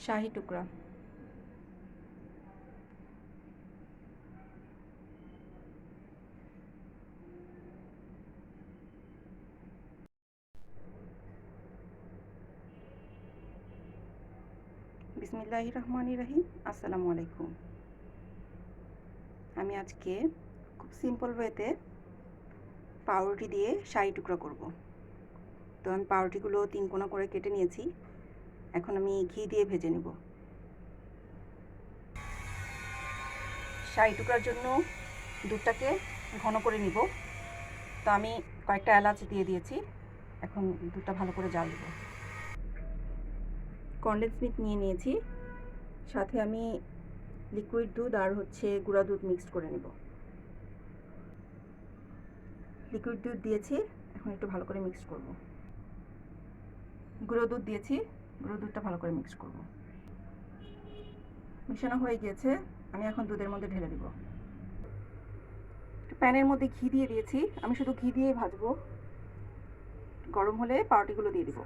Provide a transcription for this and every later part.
শাহি টুকরা। বিসমিল্লাহির রহমানির রহিম। আসসালামু আলাইকুম। আমি আজকে খুব সিম্পল ওয়েতে পাউরুটি দিয়ে শাহি টুকরা করব। তো আমি পাউরুটিগুলো 3 কোনা করে কেটে নিয়েছি। এখন আমি ঘি দিয়ে ভেজে নেব। শাহি টুকরার জন্য দুধটাকে ঘন করে নিব। তো আমি কয়েকটা এলাচ দিয়ে দিয়েছি। এখন দুধটা ভালো করে জাল দেব। কনডেন্স মিল্ক নিয়ে নিয়েছি, সাথে আমি লিকুইড দুধ আর গুঁড়া দুধ মিক্সড করে নেব। লিকুইড দুধ দিয়েছি, এখন একটু ভালো করে মিক্স করব। গুঁড়ো দুধ দিয়েছি, গুঁড়ো দুধটা ভালো করে মিক্স করব। মিশানো হয়ে গিয়েছে, আমি এখন দুধের মধ্যে ঢেলে দিব। প্যানের মধ্যে ঘি দিয়ে দিয়েছি, আমি শুধু ঘি দিয়েই ভাজবো। গরম হলে পাউরুটিগুলো দিয়ে দিব।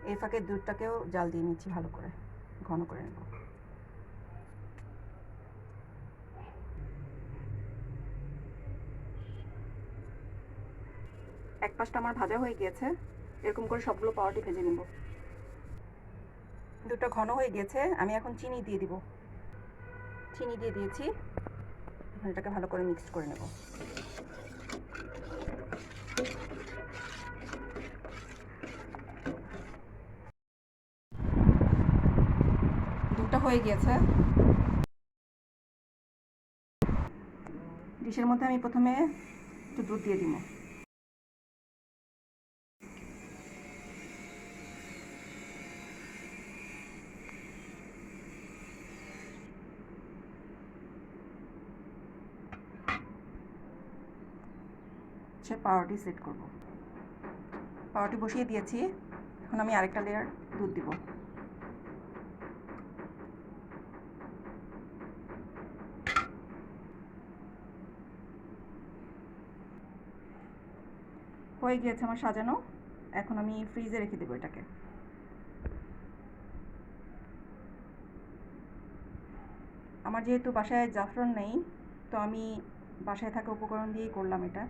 এই ফাঁকে দুধটাকেও জাল দিয়ে নিচ্ছি, ভালো করে ঘন করে নেব। এক পাশটা আমার ভাজা হয়ে গিয়েছে, এরকম করে সবগুলো পাউরুটি ভেজে নেব। দুধটা ঘন হয়ে গিয়েছে, আমি এখন চিনি দিয়ে দিব। চিনি দিয়ে দিয়েছি, এটাকে ভালো করে মিক্স করে নেব। দুধটা হয়ে গিয়েছে, ডিশের মধ্যে আমি প্রথমে একটু দুধ দিয়ে দিব। পাউরুটি সেট করব। পাউরুটি বসিয়ে দিয়েছি, এখন আমি আরেকটা লেয়ার দুধ দিব। হয়ে গিয়েছে আমার সাজানো, এখন আমি ফ্রিজে রেখে দেবো এটাকে। আমার যেহেতু বাসায় জাফরান নেই, তো আমি বাসায় থাকা উপকরণ দিয়েই করলাম এটা।